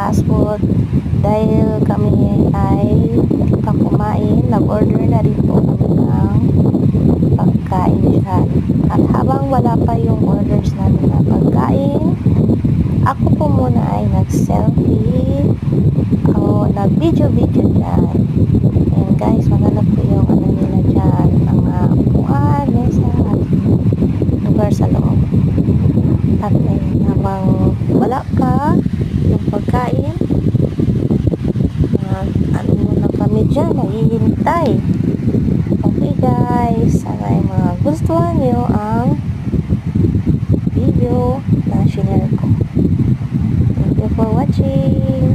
fast food dahil kami ay pa kumain. Nag-order na rin po kami ng pagkain dyan. At habang wala pa yung orders namin na pagkain, ako po muna ay nag-selfie o nag-video-video dyan. Ayan guys, maghanap po yung ano nila dyan, mga upuan, mesa, at lugar sa loob. At ayun, habang wala pa yung pagkain, ano muna kami dyan, naghihintay. Okay guys, sana ay magustuhan nyo ang video na share ko. Thank you for watching.